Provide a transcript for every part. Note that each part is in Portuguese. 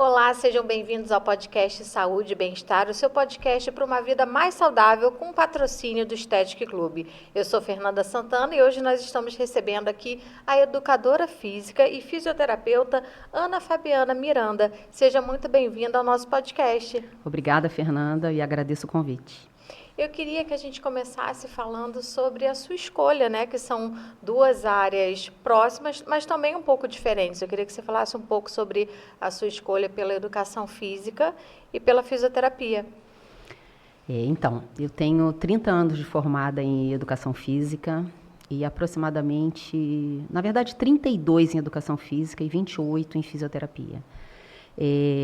Olá, sejam bem-vindos ao podcast Saúde e Bem-Estar, o seu podcast para uma vida mais saudável com o patrocínio do Estética Clube. Eu sou Fernanda Santana e hoje nós estamos recebendo aqui a educadora física e fisioterapeuta Ana Fabiana Miranda. Seja muito bem-vinda ao nosso podcast. Obrigada, Fernanda, e agradeço o convite. Eu queria que a gente começasse falando sobre a sua escolha, né? Que são duas áreas próximas, mas também um pouco diferentes. Eu queria que você falasse um pouco sobre a sua escolha pela educação física e pela fisioterapia. Então, eu tenho 30 anos de formada em educação física e aproximadamente, na verdade, 32 em educação física e 28 em fisioterapia.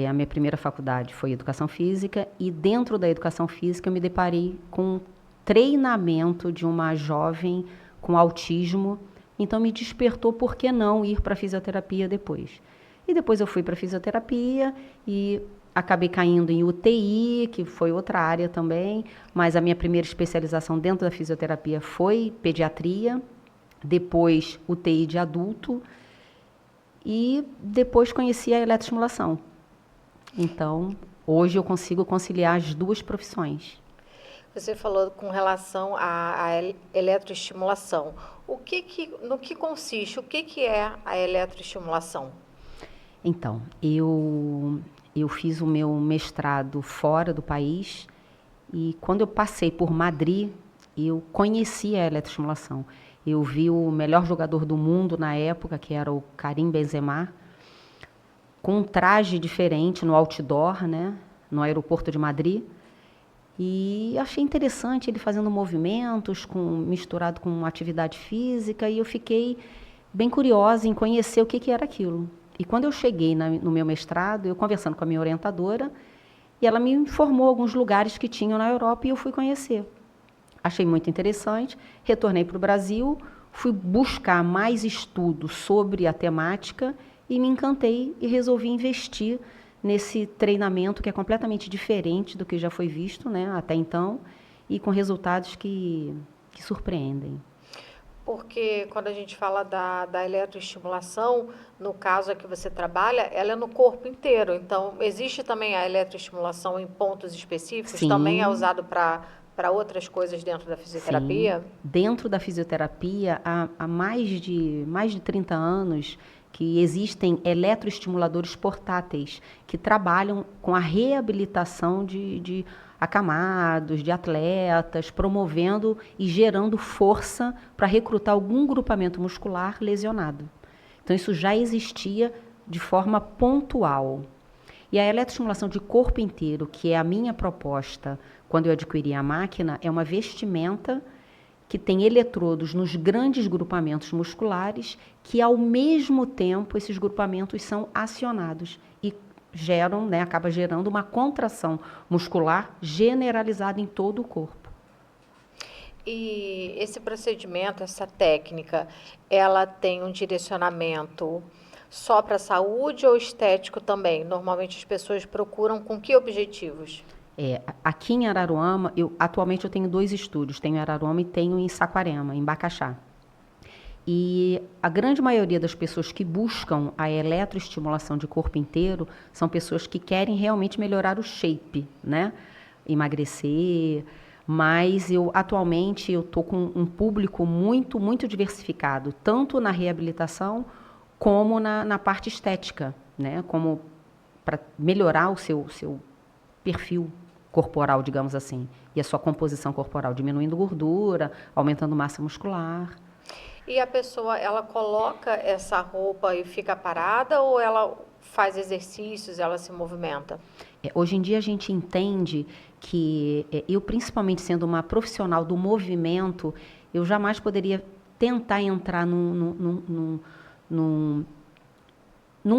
A minha primeira faculdade foi educação física e dentro da educação física eu me deparei com treinamento de uma jovem com autismo, então me despertou por que não ir para a fisioterapia depois. E depois eu fui para a fisioterapia e acabei caindo em UTI, que foi outra área também, mas a minha primeira especialização dentro da fisioterapia foi pediatria, depois UTI de adulto, e depois conheci a eletroestimulação. Então, hoje eu consigo conciliar as duas profissões. Você falou com relação à eletroestimulação. No que consiste? O que é a eletroestimulação? Então, eu fiz o meu mestrado fora do país e quando eu passei por Madrid, eu conheci a eletroestimulação. Eu vi o melhor jogador do mundo na época, que era o Karim Benzema, com um traje diferente no outdoor, né, no aeroporto de Madrid. E achei interessante ele fazendo movimentos misturado com atividade física e eu fiquei bem curiosa em conhecer o que era aquilo. E quando eu cheguei no meu mestrado, eu conversando com a minha orientadora, e ela me informou alguns lugares que tinham na Europa e eu fui conhecer. Achei muito interessante, retornei para o Brasil, fui buscar mais estudo sobre a temática e me encantei e resolvi investir nesse treinamento que é completamente diferente do que já foi visto, né, até então, e com resultados que surpreendem. Porque quando a gente fala da eletroestimulação, no caso a que você trabalha, ela é no corpo inteiro. Então, existe também a eletroestimulação em pontos específicos? Sim. Também é usado para outras coisas dentro da fisioterapia? Sim. Dentro da fisioterapia, há mais de 30 anos que existem eletroestimuladores portáteis que trabalham com a reabilitação de acamados, de atletas, promovendo e gerando força para recrutar algum grupamento muscular lesionado. Então, isso já existia de forma pontual. E a eletroestimulação de corpo inteiro, que é a minha proposta quando eu adquiri a máquina, é uma vestimenta que tem eletrodos nos grandes grupamentos musculares, que ao mesmo tempo esses grupamentos são acionados e geram, né, acaba gerando uma contração muscular generalizada em todo o corpo. E esse procedimento, essa técnica, ela tem um direcionamento só para a saúde ou estético também? Normalmente as pessoas procuram com que objetivos? Aqui em Araruama, atualmente eu tenho 2 estúdios, tenho em Araruama e tenho em Saquarema, em Bacaxá. E a grande maioria das pessoas que buscam a eletroestimulação de corpo inteiro são pessoas que querem realmente melhorar o shape, né? Emagrecer, mas atualmente eu estou com um público muito, muito diversificado, tanto na reabilitação como na parte estética, né? Como para melhorar o seu perfil corporal, digamos assim, e a sua composição corporal, diminuindo gordura, aumentando massa muscular. E a pessoa, ela coloca essa roupa e fica parada ou ela faz exercícios, ela se movimenta? Hoje em dia a gente entende que eu, principalmente sendo uma profissional do movimento, eu jamais poderia tentar entrar num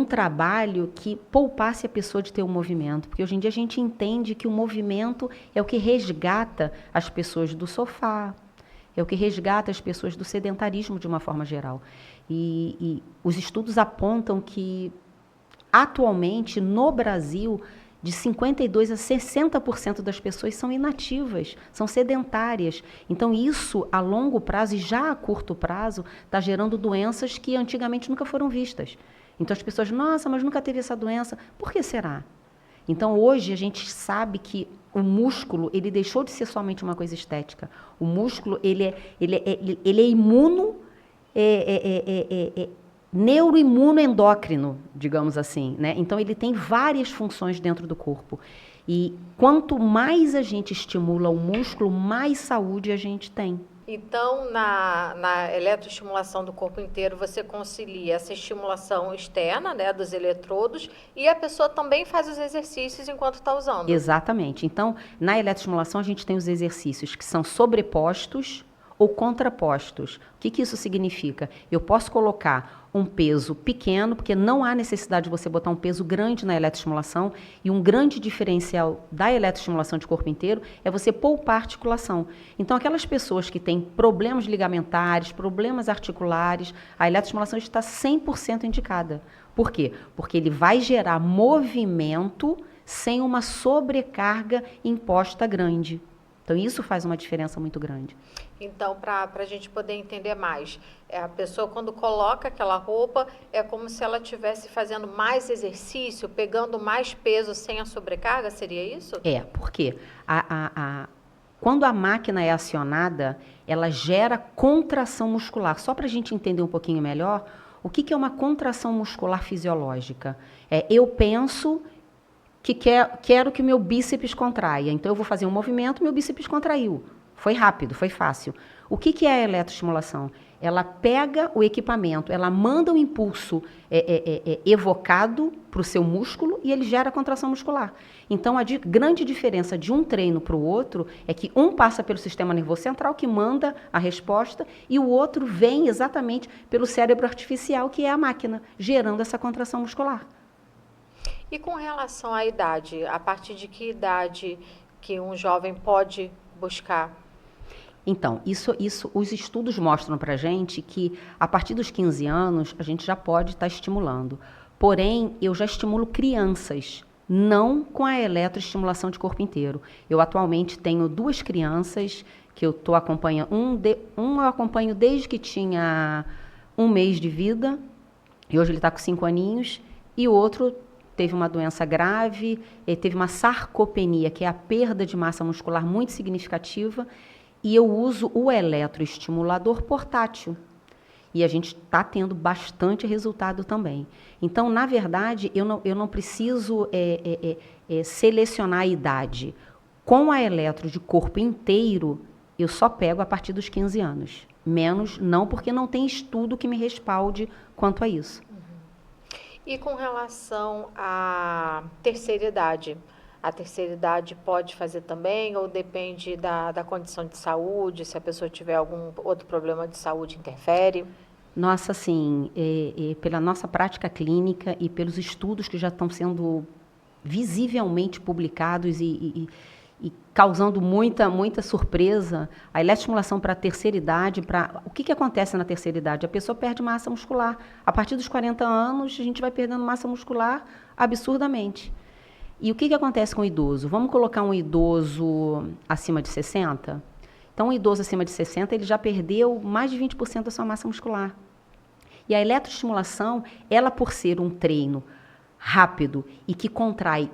trabalho que poupasse a pessoa de ter um movimento, porque hoje em dia a gente entende que o movimento é o que resgata as pessoas do sofá, é o que resgata as pessoas do sedentarismo de uma forma geral. E os estudos apontam que, atualmente, no Brasil, de 52% a 60% das pessoas são inativas, são sedentárias. Então, isso, a longo prazo e já a curto prazo, está gerando doenças que antigamente nunca foram vistas. Então as pessoas, nossa, mas nunca teve essa doença. Por que será? Então hoje a gente sabe que o músculo, ele deixou de ser somente uma coisa estética. O músculo, ele é imuno, neuroimunoendócrino, digamos assim, né? Então ele tem várias funções dentro do corpo. E quanto mais a gente estimula o músculo, mais saúde a gente tem. Então, na eletroestimulação do corpo inteiro, você concilia essa estimulação externa, né, dos eletrodos, e a pessoa também faz os exercícios enquanto está usando. Exatamente. Então, na eletroestimulação, a gente tem os exercícios que são sobrepostos ou contrapostos. O que isso significa? Eu posso colocar um peso pequeno, porque não há necessidade de você botar um peso grande na eletroestimulação, e um grande diferencial da eletroestimulação de corpo inteiro é você poupar articulação. Então, aquelas pessoas que têm problemas ligamentares, problemas articulares, a eletroestimulação está 100% indicada. Por quê? Porque ele vai gerar movimento sem uma sobrecarga imposta grande. Então, isso faz uma diferença muito grande. Então, para a gente poder entender mais, a pessoa quando coloca aquela roupa, é como se ela estivesse fazendo mais exercício, pegando mais peso sem a sobrecarga, seria isso? Porque quando a máquina é acionada, ela gera contração muscular. Só para a gente entender um pouquinho melhor, o que é uma contração muscular fisiológica? Eu penso que quero que o meu bíceps contraia. Então, eu vou fazer um movimento, meu bíceps contraiu. Foi rápido, foi fácil. O que é a eletroestimulação? Ela pega o equipamento, ela manda um impulso evocado para o seu músculo e ele gera contração muscular. Então, a grande diferença de um treino para o outro é que um passa pelo sistema nervoso central, que manda a resposta, e o outro vem exatamente pelo cérebro artificial, que é a máquina, gerando essa contração muscular. E com relação à idade, a partir de que idade que um jovem pode buscar? Então, os estudos mostram para a gente que a partir dos 15 anos a gente já pode estar estimulando. Porém, eu já estimulo crianças, não com a eletroestimulação de corpo inteiro. Eu atualmente tenho 2 crianças que eu estou acompanhando. Um eu acompanho desde que tinha 1 mês de vida, e hoje ele está com 5 aninhos, e o outro teve uma doença grave, teve uma sarcopenia, que é a perda de massa muscular muito significativa, e eu uso o eletroestimulador portátil. E a gente está tendo bastante resultado também. Então, na verdade, eu não preciso selecionar a idade. Com a eletro de corpo inteiro, eu só pego a partir dos 15 anos. Menos não, porque não tem estudo que me respalde quanto a isso. E com relação à terceira idade? A terceira idade pode fazer também ou depende da condição de saúde? Se a pessoa tiver algum outro problema de saúde, interfere? Nossa, assim, pela nossa prática clínica e pelos estudos que já estão sendo visivelmente publicados e causando muita surpresa, a eletroestimulação para a terceira idade, o que acontece na terceira idade? A pessoa perde massa muscular. A partir dos 40 anos, a gente vai perdendo massa muscular absurdamente. E o que acontece com o idoso? Vamos colocar um idoso acima de 60? Então, um idoso acima de 60, ele já perdeu mais de 20% da sua massa muscular. E a eletroestimulação, ela por ser um treino rápido e que contrai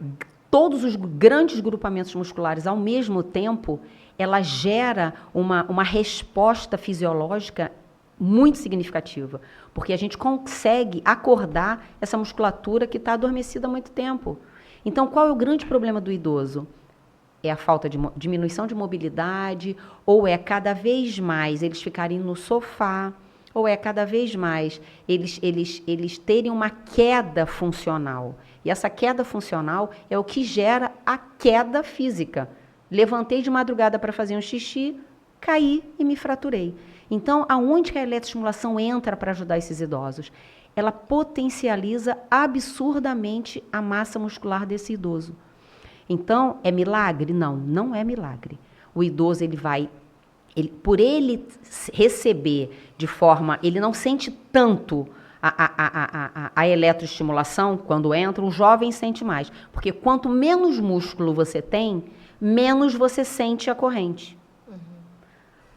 todos os grandes grupamentos musculares ao mesmo tempo, ela gera uma resposta fisiológica muito significativa, porque a gente consegue acordar essa musculatura que está adormecida há muito tempo. Então, qual é o grande problema do idoso? É a falta de diminuição de mobilidade, ou é cada vez mais eles ficarem no sofá, ou é cada vez mais eles terem uma queda funcional. E essa queda funcional é o que gera a queda física. Levantei de madrugada para fazer um xixi, caí e me fraturei. Então, aonde que a eletroestimulação entra para ajudar esses idosos? Ela potencializa absurdamente a massa muscular desse idoso. Então, é milagre? Não, não é milagre. O idoso, por ele receber de forma, ele não sente tanto a eletroestimulação quando entra, o jovem sente mais. Porque quanto menos músculo você tem, menos você sente a corrente.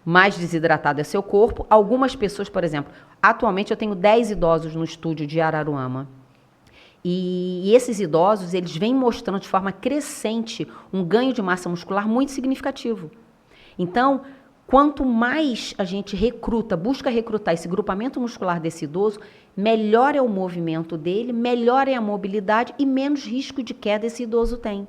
Mais desidratado é seu corpo. Algumas pessoas, por exemplo, atualmente eu tenho 10 idosos no estúdio de Araruama. E esses idosos, eles vêm mostrando de forma crescente um ganho de massa muscular muito significativo. Então, quanto mais a gente busca recrutar esse grupamento muscular desse idoso, melhor é o movimento dele, melhor é a mobilidade e menos risco de queda esse idoso tem.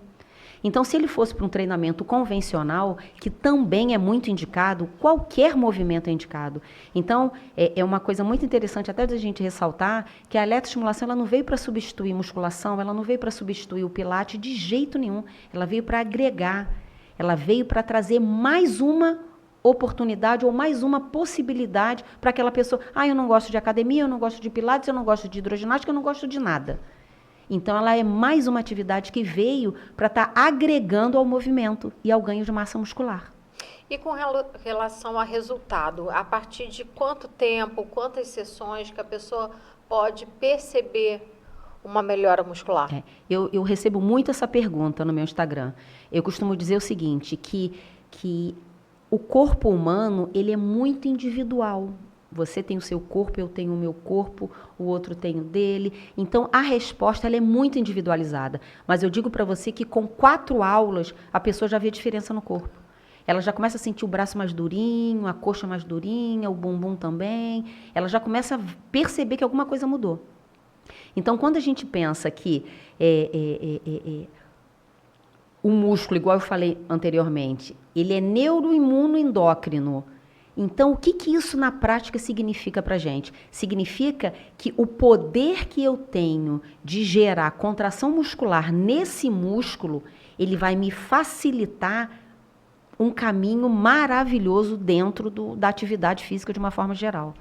Então, se ele fosse para um treinamento convencional, que também é muito indicado, qualquer movimento é indicado. Então, é uma coisa muito interessante até da gente ressaltar que a eletroestimulação ela não veio para substituir musculação, ela não veio para substituir o pilates de jeito nenhum. Ela veio para agregar, ela veio para trazer mais uma oportunidade ou mais uma possibilidade para aquela pessoa. Eu não gosto de academia, eu não gosto de pilates, eu não gosto de hidroginástica, eu não gosto de nada. Então, ela é mais uma atividade que veio para estar agregando ao movimento e ao ganho de massa muscular. E com relação a resultado, a partir de quanto tempo, quantas sessões que a pessoa pode perceber uma melhora muscular? Eu recebo muito essa pergunta no meu Instagram. Eu costumo dizer o seguinte, que o corpo humano ele é muito individual. Você tem o seu corpo, eu tenho o meu corpo, o outro tem o dele. Então, a resposta ela é muito individualizada. Mas eu digo para você que com 4 aulas, a pessoa já vê diferença no corpo. Ela já começa a sentir o braço mais durinho, a coxa mais durinha, o bumbum também. Ela já começa a perceber que alguma coisa mudou. Então, quando a gente pensa que o músculo, igual eu falei anteriormente, ele é neuroimunoendócrino. Então, o que isso na prática significa para a gente? Significa que o poder que eu tenho de gerar contração muscular nesse músculo, ele vai me facilitar um caminho maravilhoso dentro da atividade física de uma forma geral.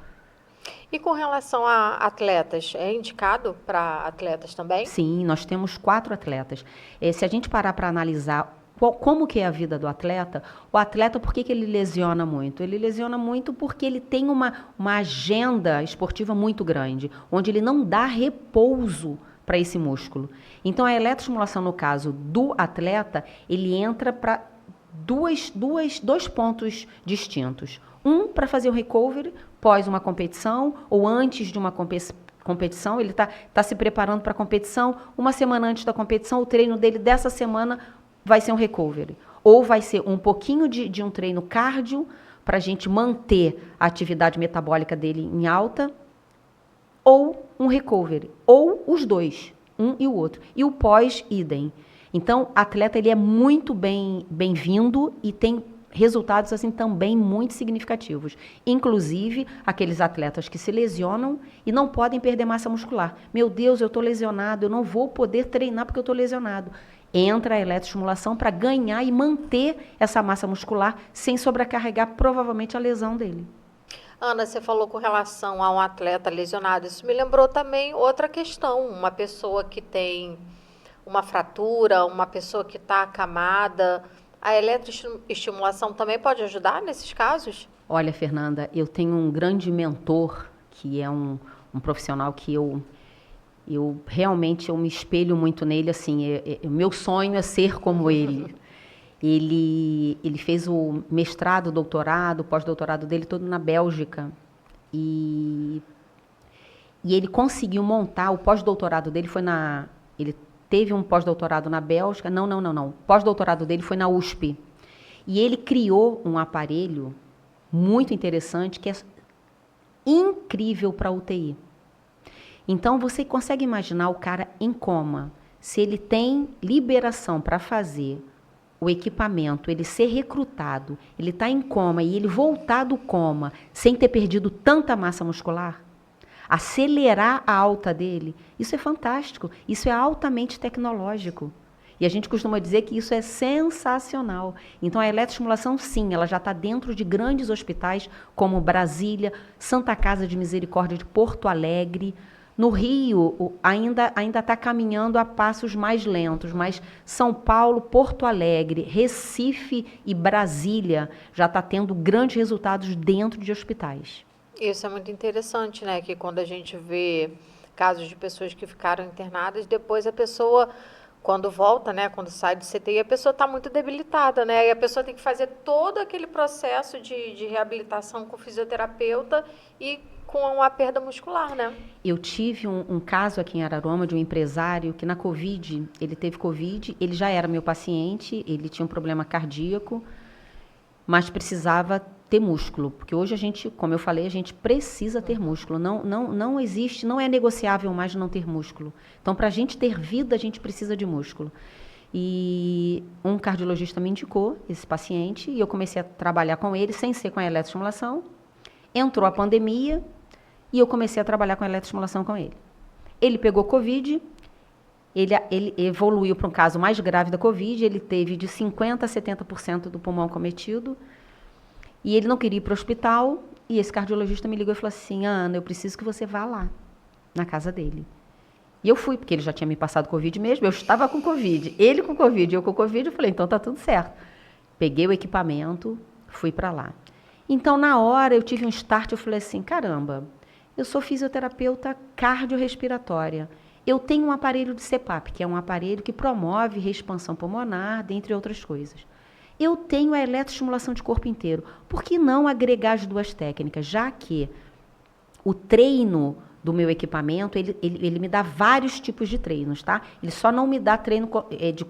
E com relação a atletas, é indicado para atletas também? Sim, nós temos 4 atletas. Se a gente parar para analisar como que é a vida do atleta, o atleta, por que ele lesiona muito? Ele lesiona muito porque ele tem uma agenda esportiva muito grande, onde ele não dá repouso para esse músculo. Então, a eletroestimulação, no caso do atleta, ele entra para dois pontos distintos. Um, para fazer o recovery pós uma competição ou antes de uma competição, ele está se preparando para a competição, uma semana antes da competição, o treino dele dessa semana vai ser um recovery. Ou vai ser um pouquinho de um treino cardio, para a gente manter a atividade metabólica dele em alta, ou um recovery. Ou os dois, um e o outro. E o pós, idem. Então, o atleta ele é muito bem-vindo e tem resultados assim também muito significativos. Inclusive, aqueles atletas que se lesionam e não podem perder massa muscular. Meu Deus, eu estou lesionado, eu não vou poder treinar porque eu estou lesionado. Entra a eletroestimulação para ganhar e manter essa massa muscular sem sobrecarregar provavelmente a lesão dele. Ana, você falou com relação a um atleta lesionado. Isso me lembrou também outra questão. Uma pessoa que tem uma fratura, uma pessoa que está acamada. A eletroestimulação também pode ajudar nesses casos? Olha, Fernanda, eu tenho um grande mentor, que é um profissional que eu realmente me espelho muito nele, assim, o meu sonho é ser como ele. Ele fez o mestrado, doutorado, pós-doutorado dele todo na Bélgica. E ele conseguiu montar, o pós-doutorado dele foi ele teve um pós-doutorado na Bélgica, não. O pós-doutorado dele foi na USP. E ele criou um aparelho muito interessante, que é incrível para a UTI. Então, você consegue imaginar o cara em coma. Se ele tem liberação para fazer o equipamento, ele ser recrutado, ele está em coma e ele voltar do coma sem ter perdido tanta massa muscular, acelerar a alta dele, isso é fantástico, isso é altamente tecnológico. E a gente costuma dizer que isso é sensacional. Então, a eletroestimulação, sim, ela já está dentro de grandes hospitais, como Brasília, Santa Casa de Misericórdia de Porto Alegre. No Rio, ainda está caminhando a passos mais lentos, mas São Paulo, Porto Alegre, Recife e Brasília já está tendo grandes resultados dentro de hospitais. Isso é muito interessante, né? Que quando a gente vê casos de pessoas que ficaram internadas, depois a pessoa quando volta, né, quando sai do CTI, a pessoa está muito debilitada, né? E a pessoa tem que fazer todo aquele processo de reabilitação com o fisioterapeuta e com a perda muscular, né? Eu tive um caso aqui em Araruama de um empresário que na Covid, ele teve Covid, ele já era meu paciente, ele tinha um problema cardíaco, mas precisava ter músculo, porque hoje a gente, como eu falei, a gente precisa ter músculo, não existe, não é negociável mais não ter músculo. Então, para a gente ter vida, a gente precisa de músculo. E um cardiologista me indicou esse paciente e eu comecei a trabalhar com ele, sem ser com a eletroestimulação. Entrou a pandemia e eu comecei a trabalhar com a eletroestimulação com ele. Ele pegou Covid, ele evoluiu para um caso mais grave da Covid, ele teve de 50% a 70% do pulmão cometido, e ele não queria ir para o hospital, e esse cardiologista me ligou e falou assim, Ana, eu preciso que você vá lá, na casa dele. E eu fui, porque ele já tinha me passado Covid mesmo, eu estava com Covid, ele com Covid, eu com Covid, eu falei, então tá tudo certo. Peguei o equipamento, fui para lá. Então, na hora, eu tive um start, eu falei assim, caramba, eu sou fisioterapeuta cardiorrespiratória, eu tenho um aparelho de CPAP, que é um aparelho que promove reexpansão pulmonar, dentre outras coisas. Eu tenho a eletroestimulação de corpo inteiro. Por que não agregar as duas técnicas? Já que o treino do meu equipamento, ele me dá vários tipos de treinos, tá? Ele só não me dá treino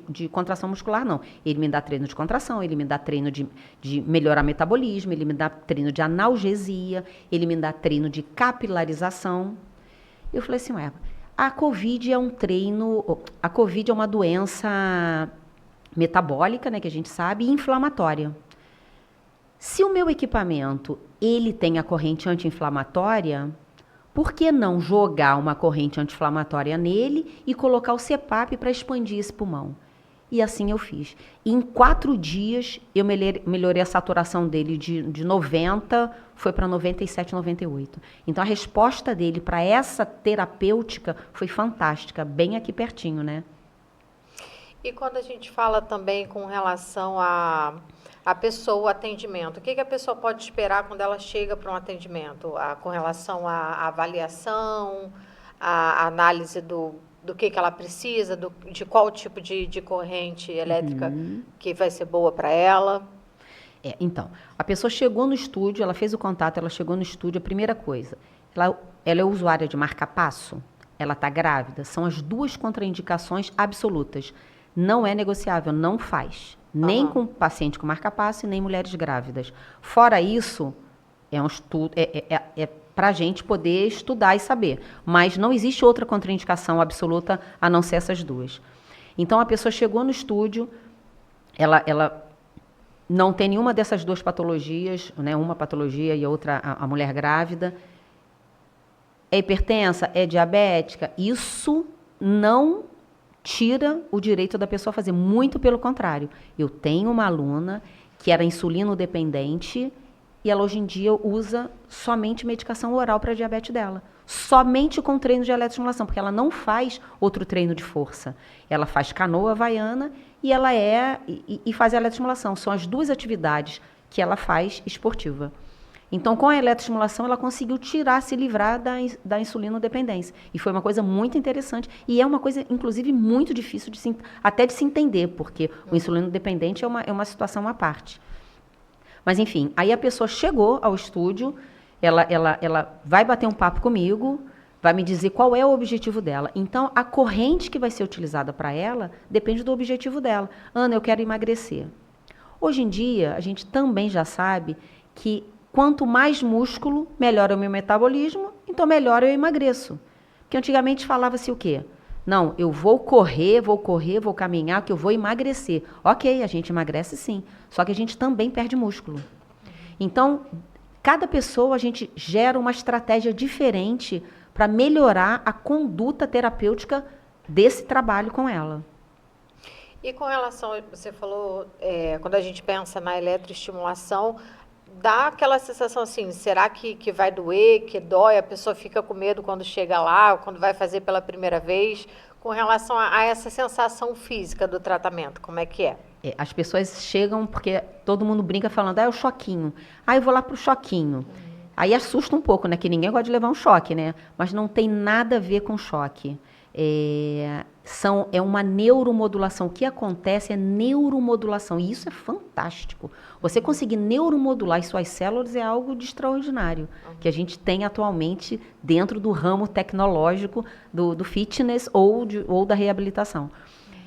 de contração muscular, não. Ele me dá treino de contração, ele me dá treino de melhorar metabolismo, ele me dá treino de analgesia, ele me dá treino de capilarização. Eu falei assim, a Covid é um treino, a Covid é uma doença metabólica, né, que a gente sabe, e inflamatória. Se o meu equipamento, ele tem a corrente anti-inflamatória, por que não jogar uma corrente anti-inflamatória nele e colocar o CPAP para expandir esse pulmão? E assim eu fiz. E em 4 dias, eu melhorei a saturação dele de 90, foi para 97, 98. Então, a resposta dele para essa terapêutica foi fantástica, bem aqui pertinho, né? E quando a gente fala também com relação a pessoa, o atendimento, o que a pessoa pode esperar quando ela chega para um atendimento? Com relação à avaliação, à análise do que ela precisa, de qual tipo de corrente elétrica que vai ser boa para ela? Então, a pessoa chegou no estúdio, ela fez o contato, ela chegou no estúdio, a primeira coisa, ela é usuária de marca-passo, ela está grávida, são as 2 contraindicações absolutas. Não é negociável, não faz. Nem com paciente com marca-passo e nem mulheres grávidas. Fora isso, é um estudo, para a gente poder estudar e saber. Mas não existe outra contraindicação absoluta a não ser essas 2. Então, a pessoa chegou no estúdio, ela não tem nenhuma dessas 2 patologias, né? Uma patologia e outra a mulher grávida. É hipertensa? É diabética? Isso não tira o direito da pessoa fazer, muito pelo contrário. Eu tenho uma aluna que era insulino dependente e ela hoje em dia usa somente medicação oral para a diabetes dela, somente com treino de eletroestimulação, porque ela não faz outro treino de força. Ela faz canoa havaiana e ela faz a eletroestimulação. São as 2 atividades que ela faz esportiva. Então, com a eletroestimulação, ela conseguiu se livrar da insulinodependência. E foi uma coisa muito interessante. E é uma coisa, inclusive, muito difícil até de se entender, porque o insulinodependente é uma situação à parte. Mas, enfim, aí a pessoa chegou ao estúdio, ela vai bater um papo comigo, vai me dizer qual é o objetivo dela. Então, a corrente que vai ser utilizada para ela depende do objetivo dela. Ana, eu quero emagrecer. Hoje em dia, a gente também já sabe que quanto mais músculo, melhor é o meu metabolismo, então melhor eu emagreço. Porque antigamente falava-se o quê? Não, eu vou correr, vou caminhar, que eu vou emagrecer. Ok, a gente emagrece sim, só que a gente também perde músculo. Então, cada pessoa a gente gera uma estratégia diferente para melhorar a conduta terapêutica desse trabalho com ela. E com relação, você falou, quando a gente pensa na eletroestimulação, dá aquela sensação assim, será que vai doer, que dói, a pessoa fica com medo quando chega lá, quando vai fazer pela primeira vez, com relação a essa sensação física do tratamento, como é que é? As pessoas chegam porque todo mundo brinca falando, é o choquinho, eu vou lá pro choquinho. Aí assusta um pouco, né, que ninguém gosta de levar um choque, né, mas não tem nada a ver com choque. É uma neuromodulação. O que acontece é neuromodulação. E isso é fantástico. Você conseguir neuromodular as suas células é algo de extraordinário. Que a gente tem atualmente dentro do ramo tecnológico do fitness ou da reabilitação.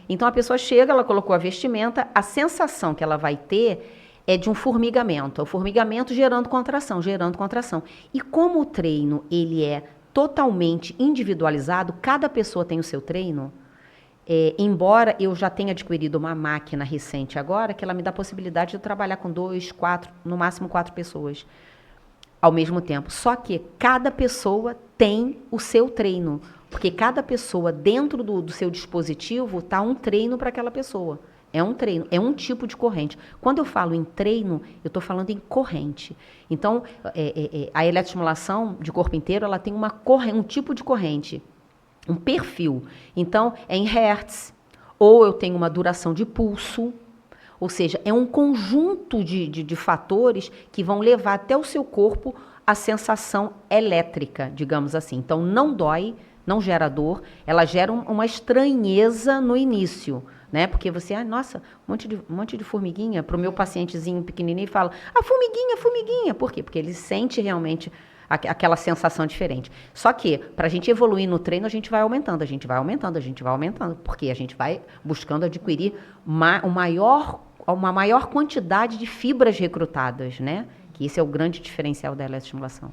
Então, a pessoa chega, ela colocou a vestimenta, a sensação que ela vai ter é de um formigamento. É o formigamento gerando contração, gerando contração. E como o treino ele é totalmente individualizado, cada pessoa tem o seu treino. Embora eu já tenha adquirido uma máquina recente agora, que ela me dá a possibilidade de eu trabalhar com 2, 4, no máximo 4 pessoas ao mesmo tempo. Só que cada pessoa tem o seu treino, porque cada pessoa dentro do seu dispositivo está um treino para aquela pessoa. É um treino, é um tipo de corrente. Quando eu falo em treino, eu estou falando em corrente. Então, a eletroestimulação de corpo inteiro, ela tem um tipo de corrente. Um perfil. Então, é em hertz, ou eu tenho uma duração de pulso, ou seja, é um conjunto de fatores que vão levar até o seu corpo a sensação elétrica, digamos assim. Então, não dói, não gera dor, ela gera uma estranheza no início, né? Porque você, nossa, um monte de formiguinha, para o meu pacientezinho pequenininho, fala, formiguinha, formiguinha. Por quê? Porque ele sente realmente aquela sensação diferente. Só que, para a gente evoluir no treino, a gente vai aumentando, a gente vai aumentando, a gente vai aumentando, porque a gente vai buscando adquirir uma maior quantidade de fibras recrutadas, né? Que esse é o grande diferencial da eletroestimulação.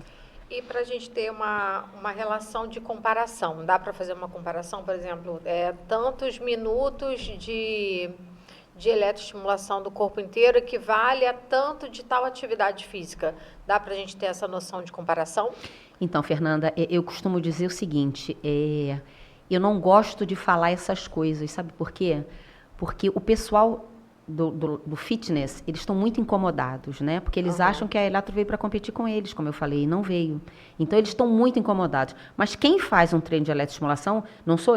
E para a gente ter uma relação de comparação, dá para fazer uma comparação, por exemplo, tantos minutos de eletroestimulação do corpo inteiro equivale a tanto de tal atividade física. Dá para a gente ter essa noção de comparação? Então, Fernanda, eu costumo dizer o seguinte, eu não gosto de falar essas coisas, sabe por quê? Porque o pessoal do fitness, eles estão muito incomodados, né? Porque eles acham que a eletro veio para competir com eles, como eu falei, e não veio. Então, eles estão muito incomodados. Mas quem faz um treino de eletroestimulação,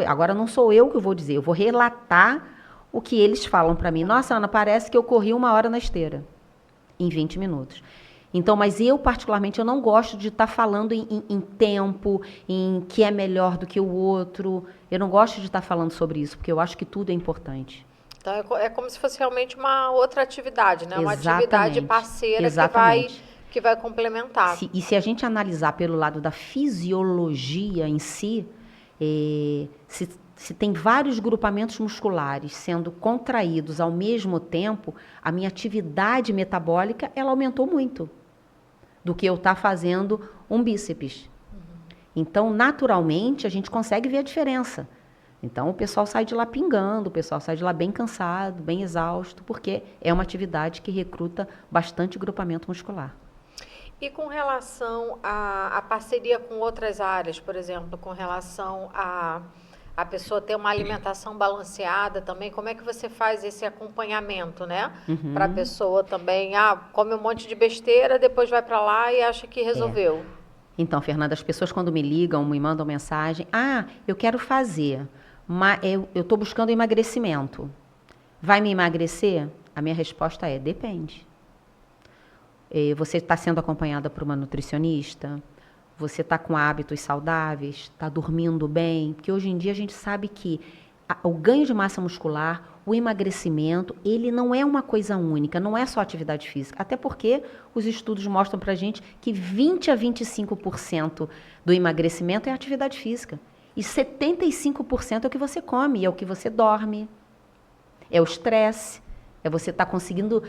agora não sou eu que eu vou dizer, eu vou relatar o que eles falam para mim. Nossa, Ana, parece que eu corri 1 hora na esteira, em 20 minutos. Então, mas eu, particularmente, eu não gosto de estar falando em tempo, em que é melhor do que o outro. Eu não gosto de estar falando sobre isso, porque eu acho que tudo é importante. Então, é como se fosse realmente uma outra atividade, né? Uma Exatamente. atividade parceira que vai complementar. E se a gente analisar pelo lado da fisiologia em si, se tem vários grupamentos musculares sendo contraídos ao mesmo tempo, a minha atividade metabólica, ela aumentou muito do que eu estar fazendo um bíceps. Então, naturalmente, a gente consegue ver a diferença. Então, o pessoal sai de lá pingando, o pessoal sai de lá bem cansado, bem exausto, porque é uma atividade que recruta bastante grupamento muscular. E com relação à parceria com outras áreas, por exemplo, com relação a pessoa ter uma alimentação balanceada também, como é que você faz esse acompanhamento, né? Para a pessoa também, come um monte de besteira, depois vai para lá e acha que resolveu. Então, Fernanda, as pessoas quando me ligam, me mandam mensagem, eu quero fazer, mas eu estou buscando emagrecimento. Vai me emagrecer? A minha resposta é, depende. Você está sendo acompanhada por uma nutricionista? Você está com hábitos saudáveis? Está dormindo bem? Porque hoje em dia a gente sabe que o ganho de massa muscular, o emagrecimento, ele não é uma coisa única, não é só atividade física. Até porque os estudos mostram para a gente que 20 a 25% do emagrecimento é atividade física. E 75% é o que você come, é o que você dorme, é o estresse, é você estar conseguindo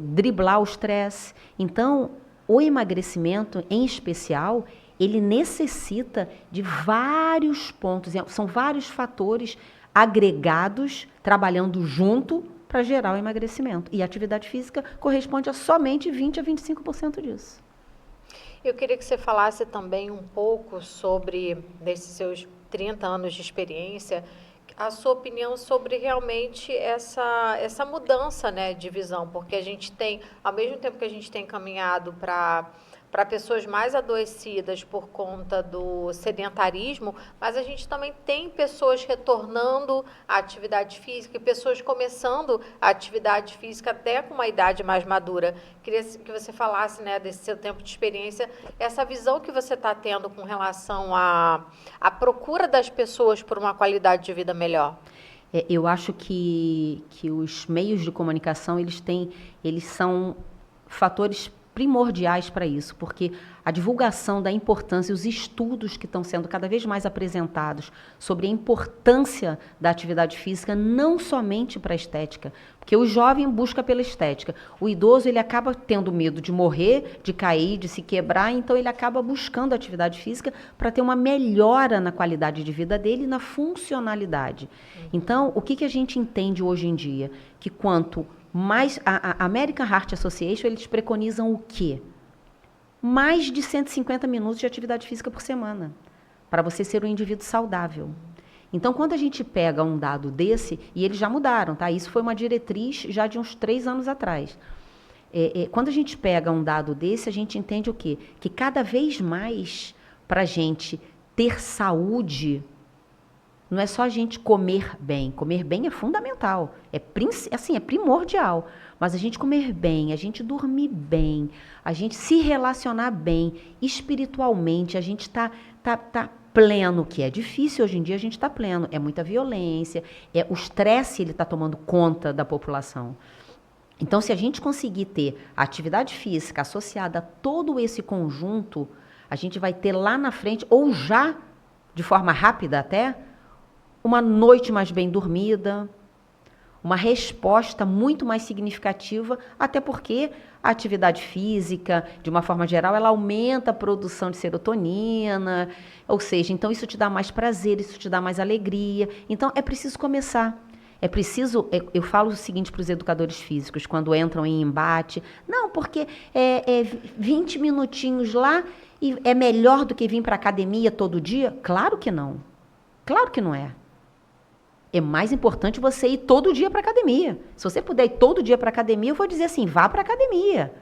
driblar o estresse. Então, o emagrecimento, em especial, ele necessita de vários pontos, são vários fatores agregados, trabalhando junto para gerar o emagrecimento. E a atividade física corresponde a somente 20 a 25% disso. Eu queria que você falasse também um pouco sobre, nesses seus 30 anos de experiência, a sua opinião sobre realmente essa mudança, né, de visão, porque a gente tem, ao mesmo tempo que a gente tem caminhado para para pessoas mais adoecidas por conta do sedentarismo, mas a gente também tem pessoas retornando à atividade física e pessoas começando a atividade física até com uma idade mais madura. Queria que você falasse, né, desse seu tempo de experiência, essa visão que você está tendo com relação à procura das pessoas por uma qualidade de vida melhor. Eu acho que os meios de comunicação, eles são fatores primordiais para isso, porque a divulgação da importância, os estudos que estão sendo cada vez mais apresentados sobre a importância da atividade física, não somente para a estética, porque o jovem busca pela estética, o idoso ele acaba tendo medo de morrer, de cair, de se quebrar, então ele acaba buscando a atividade física para ter uma melhora na qualidade de vida dele e na funcionalidade. Então, o que a gente entende hoje em dia? Que quanto mais a American Heart Association, eles preconizam o quê? Mais de 150 minutos de atividade física por semana, para você ser um indivíduo saudável. Então, quando a gente pega um dado desse, e eles já mudaram, tá? Isso foi uma diretriz já de uns 3 anos atrás. Quando a gente pega um dado desse, a gente entende o quê? Que cada vez mais, para a gente ter saúde, não é só a gente comer bem. Comer bem é fundamental, é primordial. Mas a gente comer bem, a gente dormir bem, a gente se relacionar bem, espiritualmente, a gente tá pleno, que é difícil hoje em dia, a gente tá pleno. É muita violência, o estresse ele tá tomando conta da população. Então, se a gente conseguir ter a atividade física associada a todo esse conjunto, a gente vai ter lá na frente, ou já, de forma rápida até, uma noite mais bem dormida, uma resposta muito mais significativa, até porque a atividade física, de uma forma geral, ela aumenta a produção de serotonina, ou seja, então isso te dá mais prazer, isso te dá mais alegria. Então, é preciso começar. É preciso, eu falo o seguinte para os educadores físicos, quando entram em embate, não, porque 20 minutinhos lá e é melhor do que vir para a academia todo dia? Claro que não. Claro que não é. É mais importante você ir todo dia para a academia. Se você puder ir todo dia para a academia, eu vou dizer assim, vá para a academia.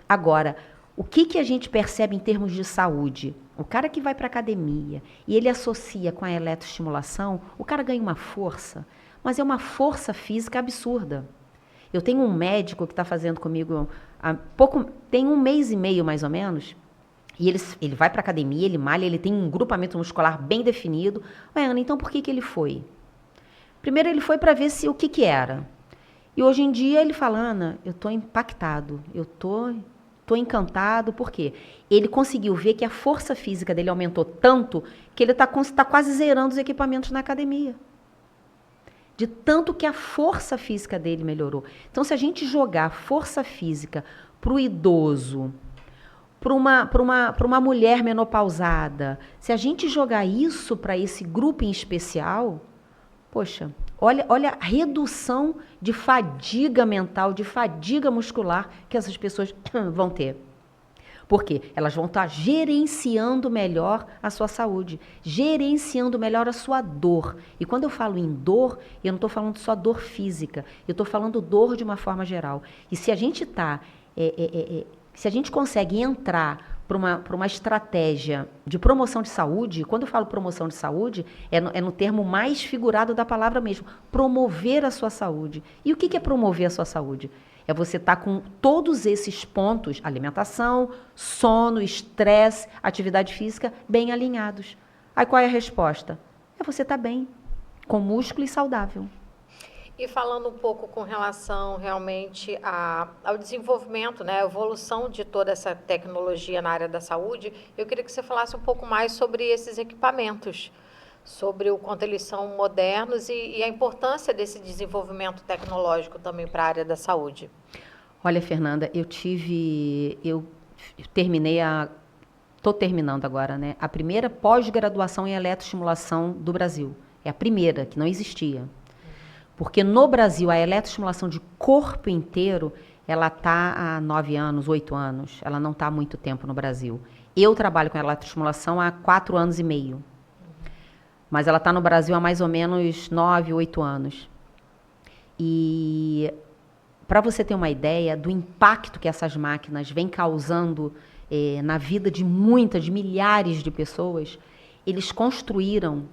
Agora, o que a gente percebe em termos de saúde? O cara que vai para a academia e ele associa com a eletroestimulação, o cara ganha uma força, mas é uma força física absurda. Eu tenho um médico que está fazendo comigo tem 1 mês e meio mais ou menos, e ele vai para a academia, ele malha, ele tem um grupamento muscular bem definido. Ana, então por que ele foi? Primeiro ele foi para ver o que era. E hoje em dia ele fala, Ana, eu estou impactado, eu estou encantado, por quê? Ele conseguiu ver que a força física dele aumentou tanto que ele está quase zerando os equipamentos na academia. De tanto que a força física dele melhorou. Então, se a gente jogar força física para o idoso, para uma mulher menopausada, se a gente jogar isso para esse grupo em especial, poxa, olha a redução de fadiga mental, de fadiga muscular que essas pessoas vão ter. Por quê? Elas vão estar gerenciando melhor a sua saúde, gerenciando melhor a sua dor. E quando eu falo em dor, eu não estou falando só dor física, eu estou falando dor de uma forma geral. E se a gente se a gente consegue entrar para uma estratégia de promoção de saúde, quando eu falo promoção de saúde, é no termo mais figurado da palavra mesmo, promover a sua saúde. E o que é promover a sua saúde? É você estar com todos esses pontos, alimentação, sono, estresse, atividade física, bem alinhados. Aí qual é a resposta? É você estar bem, com músculo e saudável. E falando um pouco com relação realmente ao desenvolvimento, né, a evolução de toda essa tecnologia na área da saúde, eu queria que você falasse um pouco mais sobre esses equipamentos, sobre o quanto eles são modernos e a importância desse desenvolvimento tecnológico também para a área da saúde. Olha, Fernanda, eu terminei estou terminando agora, né, a primeira pós-graduação em eletroestimulação do Brasil. É a primeira, que não existia. Porque no Brasil, a eletroestimulação de corpo inteiro, ela está há 9 anos, 8 anos. Ela não está há muito tempo no Brasil. Eu trabalho com eletroestimulação há 4 anos e meio. Mas ela está no Brasil há mais ou menos 9, 8 anos. E Para você ter uma ideia do impacto que essas máquinas vêm causando na vida de milhares de pessoas, eles construíram,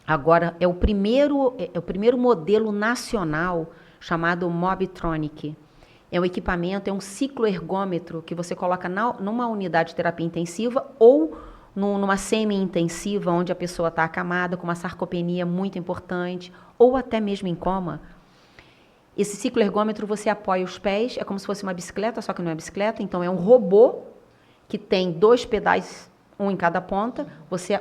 agora é o primeiro modelo nacional chamado Mobtronic. É um equipamento, é um cicloergômetro que você coloca numa unidade de terapia intensiva ou numa semi-intensiva, onde a pessoa está acamada com uma sarcopenia muito importante, ou até mesmo em coma. Esse cicloergômetro você apoia os pés, é como se fosse uma bicicleta, só que não é bicicleta, então é um robô que tem 2 pedais, um em cada ponta, você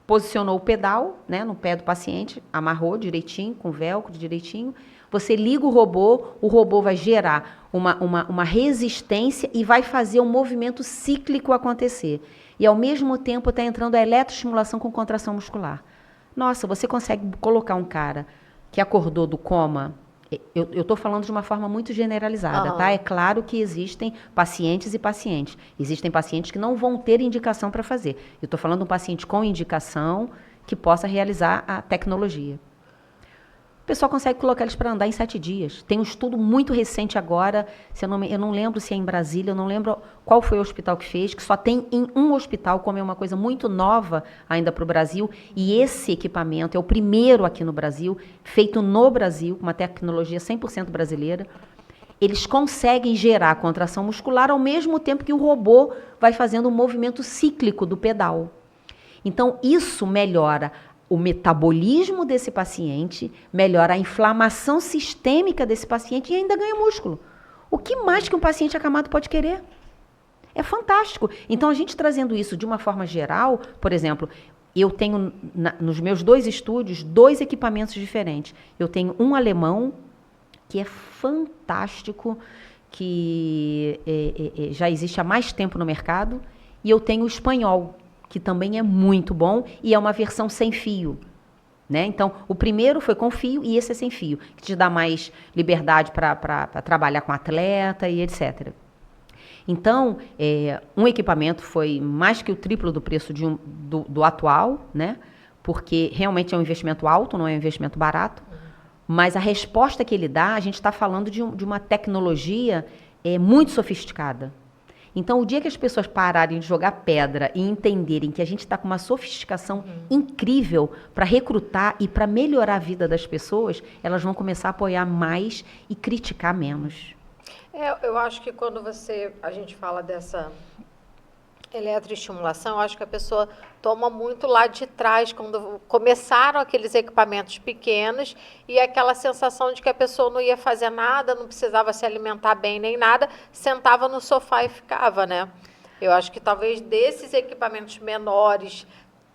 posicionou o pedal, né, no pé do paciente, amarrou direitinho, com velcro direitinho, você liga o robô vai gerar uma resistência e vai fazer um movimento cíclico acontecer. E, ao mesmo tempo, está entrando a eletroestimulação com contração muscular. Nossa, você consegue colocar um cara que acordou do coma. Eu estou falando de uma forma muito generalizada, tá? É claro que existem pacientes e pacientes. Existem pacientes que não vão ter indicação para fazer. Eu estou falando de um paciente com indicação que possa realizar a tecnologia. O pessoal consegue colocar eles para andar em 7 dias. Tem um estudo muito recente agora, eu não lembro se é em Brasília, eu não lembro qual foi o hospital que fez, que só tem em um hospital, como é uma coisa muito nova ainda para o Brasil, e esse equipamento é o primeiro aqui no Brasil, feito no Brasil, com uma tecnologia 100% brasileira. Eles conseguem gerar contração muscular ao mesmo tempo que o robô vai fazendo um movimento cíclico do pedal. Então, isso melhora o metabolismo desse paciente, melhora a inflamação sistêmica desse paciente e ainda ganha músculo. O que mais que um paciente acamado pode querer? É fantástico. Então, a gente trazendo isso de uma forma geral, por exemplo, eu tenho nos meus 2 estúdios 2 equipamentos diferentes. Eu tenho um alemão, que é fantástico, que já existe há mais tempo no mercado, e eu tenho o espanhol, que também é muito bom e é uma versão sem fio, né? Então, o primeiro foi com fio e esse é sem fio, que te dá mais liberdade para trabalhar com atleta e etc. Então, um equipamento foi mais que o triplo do preço do atual, né? Porque realmente é um investimento alto, não é um investimento barato, mas a resposta que ele dá, a gente está falando de uma tecnologia muito sofisticada. Então, o dia que as pessoas pararem de jogar pedra e entenderem que a gente está com uma sofisticação incrível para recrutar e para melhorar a vida das pessoas, elas vão começar a apoiar mais e criticar menos. Eu acho que quando a gente fala dessa eletroestimulação, eu acho que a pessoa toma muito lá de trás, quando começaram aqueles equipamentos pequenos e aquela sensação de que a pessoa não ia fazer nada, não precisava se alimentar bem nem nada, sentava no sofá e ficava, né? Eu acho que talvez desses equipamentos menores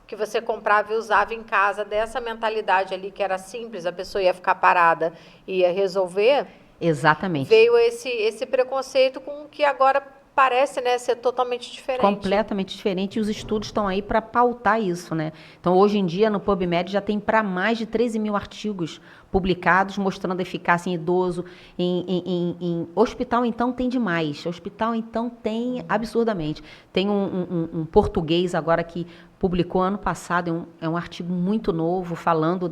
que você comprava e usava em casa, dessa mentalidade ali que era simples, a pessoa ia ficar parada e ia resolver. Exatamente. Veio esse preconceito com o que agora parece, né, ser totalmente diferente. Completamente diferente, e os estudos estão aí para pautar isso, né? Então, hoje em dia, no PubMed já tem para mais de 13 mil artigos publicados mostrando eficácia em idoso. Em hospital, então, tem demais. Hospital, então, tem absurdamente. Tem um português agora que publicou ano passado, é um artigo muito novo, falando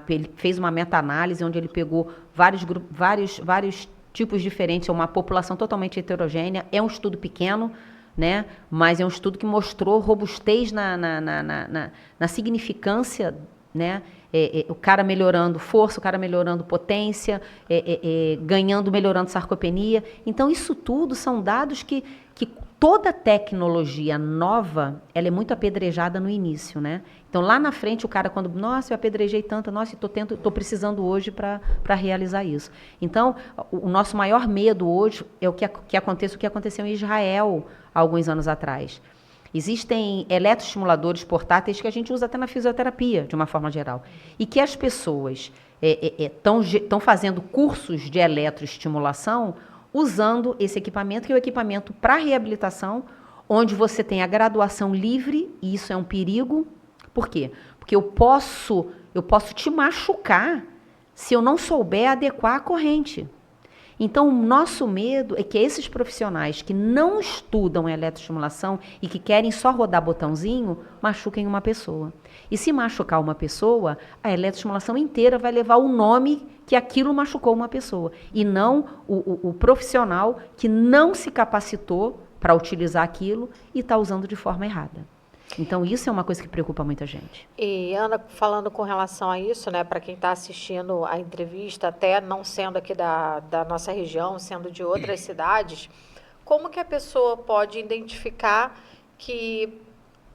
ele fez uma meta-análise onde ele pegou vários tipos diferentes, é uma população totalmente heterogênea, é um estudo pequeno, né? Mas é um estudo que mostrou robustez na significância, né? O cara melhorando força, o cara melhorando potência, melhorando sarcopenia. Então, isso tudo são dados que toda tecnologia nova, ela é muito apedrejada no início, né? Então, lá na frente, o cara, quando, nossa, eu apedrejei tanto, nossa, estou precisando hoje para realizar isso. Então, o nosso maior medo hoje é o que aconteceu em Israel há alguns anos atrás. Existem eletroestimuladores portáteis que a gente usa até na fisioterapia, de uma forma geral. E que as pessoas estão fazendo cursos de eletroestimulação usando esse equipamento, que é o equipamento para reabilitação, onde você tem a graduação livre, e isso é um perigo. Por quê? Porque eu posso te machucar se eu não souber adequar a corrente. Então, o nosso medo é que esses profissionais que não estudam eletroestimulação e que querem só rodar botãozinho, machuquem uma pessoa. E se machucar uma pessoa, a eletroestimulação inteira vai levar o nome que aquilo machucou uma pessoa. E não o profissional que não se capacitou para utilizar aquilo e está usando de forma errada. Então, isso é uma coisa que preocupa muita gente. E, Ana, falando com relação a isso, né, para quem está assistindo a entrevista, até não sendo aqui da nossa região, sendo de outras cidades, como que a pessoa pode identificar que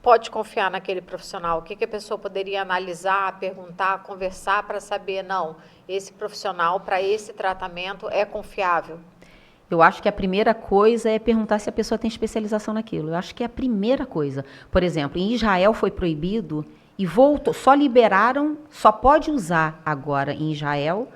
pode confiar naquele profissional? O que a pessoa poderia analisar, perguntar, conversar para saber, não, esse profissional para esse tratamento é confiável? Eu acho que a primeira coisa é perguntar se a pessoa tem especialização naquilo. Eu acho que é a primeira coisa. Por exemplo, em Israel foi proibido e voltou, só liberaram, só pode usar agora em Israel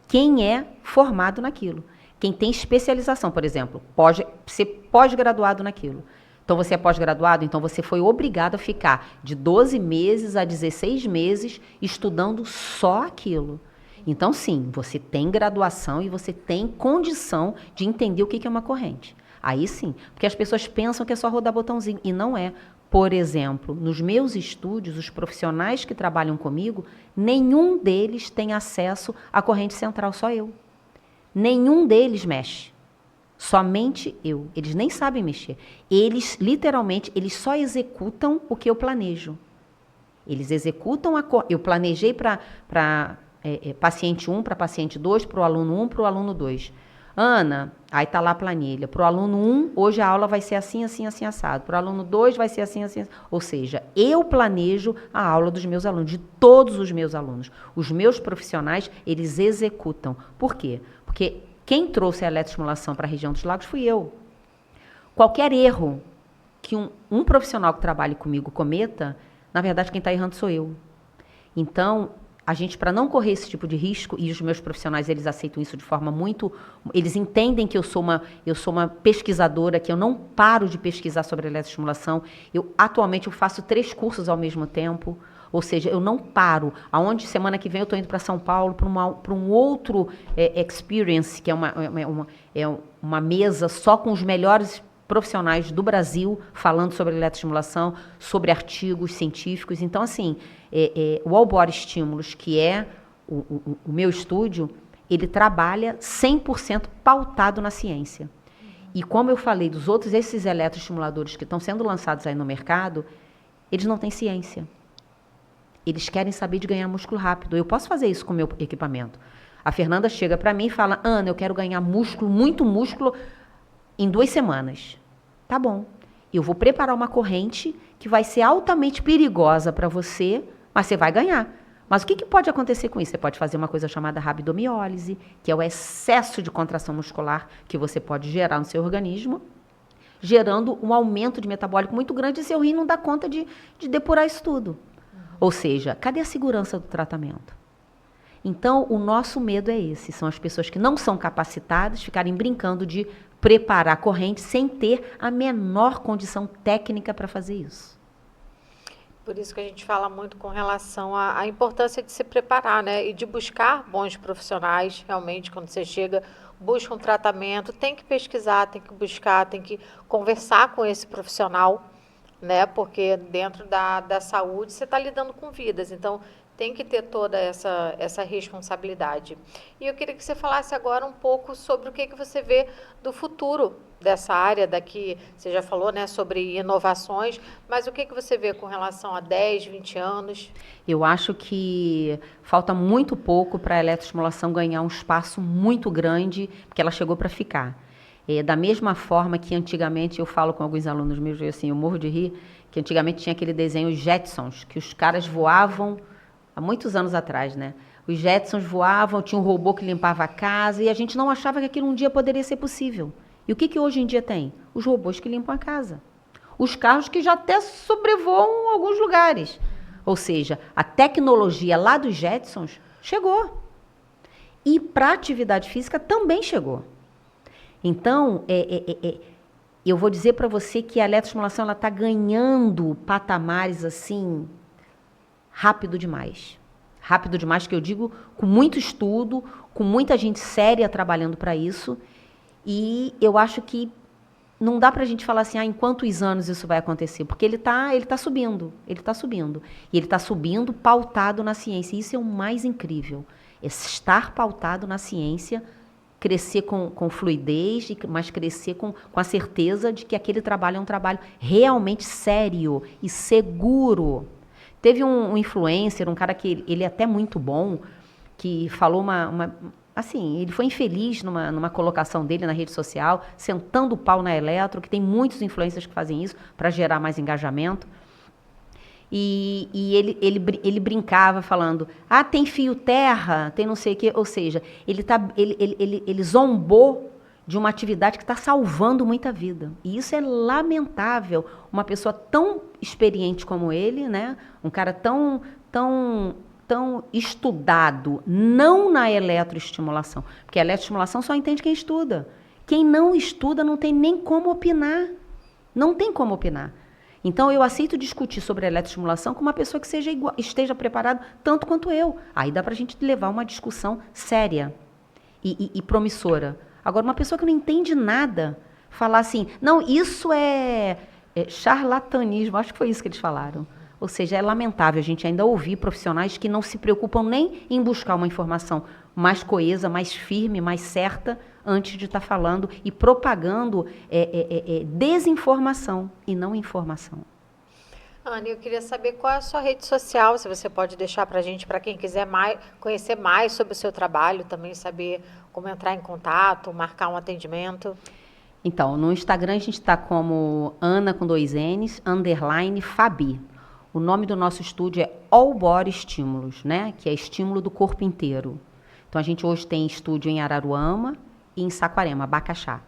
quem é formado naquilo. Quem tem especialização, por exemplo, pode ser pós-graduado naquilo. Então, você é pós-graduado, então você foi obrigado a ficar de 12 meses a 16 meses estudando só aquilo. Então, sim, você tem graduação e você tem condição de entender o que é uma corrente. Aí sim, porque as pessoas pensam que é só rodar botãozinho, e não é. Por exemplo, nos meus estúdios, os profissionais que trabalham comigo, nenhum deles tem acesso à corrente central, só eu. Nenhum deles mexe. Somente eu. Eles nem sabem mexer. Eles, literalmente, eles só executam o que eu planejo. Eles executam eu planejei para paciente 1 para paciente 2, para o aluno 1, para o aluno 2. Ana, aí está lá a planilha. Para o aluno 1, hoje a aula vai ser assim, assim, assim, assado. Para o aluno 2, vai ser assim, assim, assim. Ou seja, eu planejo a aula dos meus alunos, de todos os meus alunos. Os meus profissionais, eles executam. Por quê? Porque quem trouxe a eletroestimulação para a região dos lagos fui eu. Qualquer erro que um profissional que trabalhe comigo cometa, na verdade, quem está errando sou eu. Então, a gente, para não correr esse tipo de risco, e os meus profissionais, eles aceitam isso de forma muito... Eles entendem que eu sou uma pesquisadora, que eu não paro de pesquisar sobre eletroestimulação. Atualmente, eu faço 3 cursos ao mesmo tempo. Ou seja, eu não paro. Aonde semana que vem eu estou indo para São Paulo para um outro experience, que é uma mesa só com os melhores profissionais do Brasil falando sobre eletroestimulação, sobre artigos científicos. Então, assim, o All Body Stimulus, que é o meu estúdio, ele trabalha 100% pautado na ciência. E como eu falei dos outros, esses eletroestimuladores que estão sendo lançados aí no mercado, eles não têm ciência. Eles querem saber de ganhar músculo rápido. Eu posso fazer isso com o meu equipamento. A Fernanda chega para mim e fala, Ana, eu quero ganhar músculo, muito músculo, em 2 semanas. Tá bom. Eu vou preparar uma corrente que vai ser altamente perigosa para você, mas você vai ganhar. Mas o que pode acontecer com isso? Você pode fazer uma coisa chamada rabdomiólise, que é o excesso de contração muscular que você pode gerar no seu organismo, gerando um aumento de metabólico muito grande e seu rim não dá conta de depurar isso tudo. Ou seja, cadê a segurança do tratamento? Então, o nosso medo é esse. São as pessoas que não são capacitadas ficarem brincando de preparar a corrente sem ter a menor condição técnica para fazer isso. Por isso que a gente fala muito com relação à importância de se preparar, né? E de buscar bons profissionais, realmente, quando você chega, busca um tratamento, tem que pesquisar, tem que buscar, tem que conversar com esse profissional, né? Porque dentro da saúde você está lidando com vidas, então tem que ter toda essa responsabilidade. E eu queria que você falasse agora um pouco sobre o que você vê do futuro dessa área daqui. Você já falou, né, sobre inovações, mas o que você vê com relação a 10, 20 anos? Eu acho que falta muito pouco para a eletroestimulação ganhar um espaço muito grande, porque ela chegou para ficar. Da mesma forma que antigamente, eu falo com alguns alunos meus, assim, eu morro de rir, que antigamente tinha aquele desenho Jetsons, que os caras voavam há muitos anos atrás, né? Os Jetsons voavam, tinha um robô que limpava a casa e a gente não achava que aquilo um dia poderia ser possível. E o que hoje em dia tem? Os robôs que limpam a casa. Os carros que já até sobrevoam alguns lugares. Ou seja, a tecnologia lá dos Jetsons chegou. E para a atividade física também chegou. Então, eu vou dizer para você que a eletroestimulação está ganhando patamares assim rápido demais. Rápido demais, que eu digo com muito estudo, com muita gente séria trabalhando para isso. E eu acho que não dá para a gente falar assim, em quantos anos isso vai acontecer, porque ele tá subindo. E ele está subindo pautado na ciência. E isso é o mais incrível, é estar pautado na ciência, crescer com fluidez, mas crescer com a certeza de que aquele trabalho é um trabalho realmente sério e seguro. Teve um influencer, um cara que ele é até muito bom, que falou assim, ele foi infeliz numa colocação dele na rede social, sentando o pau na Eletro, que tem muitos influencers que fazem isso para gerar mais engajamento. E ele brincava falando, tem fio terra, tem não sei o quê. Ou seja, ele zombou de uma atividade que está salvando muita vida. E isso é lamentável. Uma pessoa tão experiente como ele, né? Um cara tão estudado, não na eletroestimulação, porque a eletroestimulação só entende quem estuda. Quem não estuda não tem nem como opinar. Não tem como opinar. Então, eu aceito discutir sobre a eletroestimulação com uma pessoa que esteja preparada tanto quanto eu. Aí dá para a gente levar uma discussão séria e promissora. Agora, uma pessoa que não entende nada, falar assim, não, isso é charlatanismo, acho que foi isso que eles falaram. Ou seja, é lamentável a gente ainda ouvir profissionais que não se preocupam nem em buscar uma informação mais coesa, mais firme, mais certa, antes de estar falando e propagando desinformação e não informação. Ana, eu queria saber qual é a sua rede social, se você pode deixar para a gente, para quem quiser conhecer mais sobre o seu trabalho, também saber como entrar em contato, marcar um atendimento. Então, no Instagram a gente está como Ana com 2 N's, _ Fabi. O nome do nosso estúdio é All Body Estímulos, né? Que é estímulo do corpo inteiro. Então, a gente hoje tem estúdio em Araruama e em Saquarema, Bacaxá.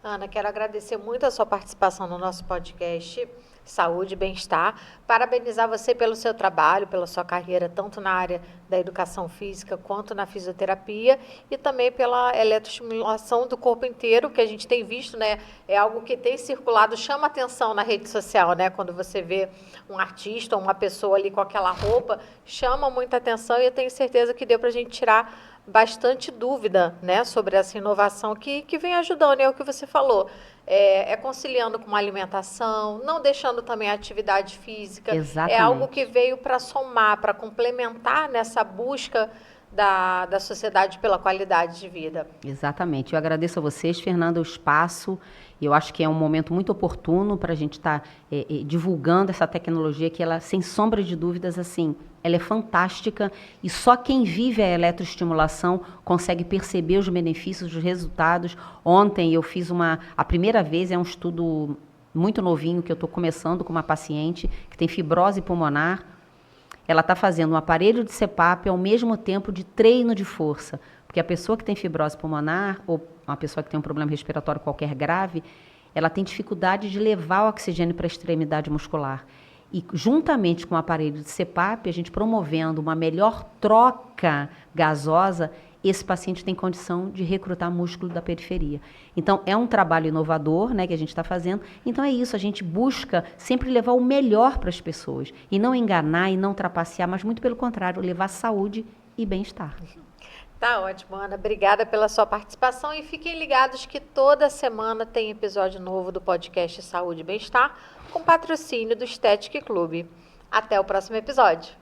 Ana, quero agradecer muito a sua participação no nosso podcast Saúde e Bem-Estar. Parabenizar você pelo seu trabalho, pela sua carreira, tanto na área da educação física quanto na fisioterapia e também pela eletroestimulação do corpo inteiro, que a gente tem visto, né? É algo que tem circulado, chama atenção na rede social, né? Quando você vê um artista ou uma pessoa ali com aquela roupa, chama muita atenção e eu tenho certeza que deu para a gente tirar bastante dúvida, né, sobre essa inovação que vem ajudando, é o que você falou, conciliando com uma alimentação, não deixando também a atividade física. Exatamente. É algo que veio para somar, para complementar nessa busca da sociedade pela qualidade de vida. Exatamente. Eu agradeço a vocês, Fernanda, o espaço. Eu acho que é um momento muito oportuno para a gente estar divulgando essa tecnologia que ela, sem sombra de dúvidas, assim, ela é fantástica e só quem vive a eletroestimulação consegue perceber os benefícios, os resultados. Ontem eu fiz a primeira vez, é um estudo muito novinho que eu estou começando com uma paciente que tem fibrose pulmonar. Ela está fazendo um aparelho de CPAP ao mesmo tempo de treino de força. Porque a pessoa que tem fibrose pulmonar, ou uma pessoa que tem um problema respiratório qualquer grave, ela tem dificuldade de levar o oxigênio para a extremidade muscular. E juntamente com o aparelho de CPAP, a gente promovendo uma melhor troca gasosa, esse paciente tem condição de recrutar músculo da periferia. Então, é um trabalho inovador, né, que a gente está fazendo. Então, é isso, a gente busca sempre levar o melhor para as pessoas. E não enganar e não trapacear, mas muito pelo contrário, levar saúde e bem-estar. Tá ótimo, Ana. Obrigada pela sua participação e fiquem ligados que toda semana tem episódio novo do podcast Saúde e Bem-Estar com patrocínio do Estetic Clube. Até o próximo episódio.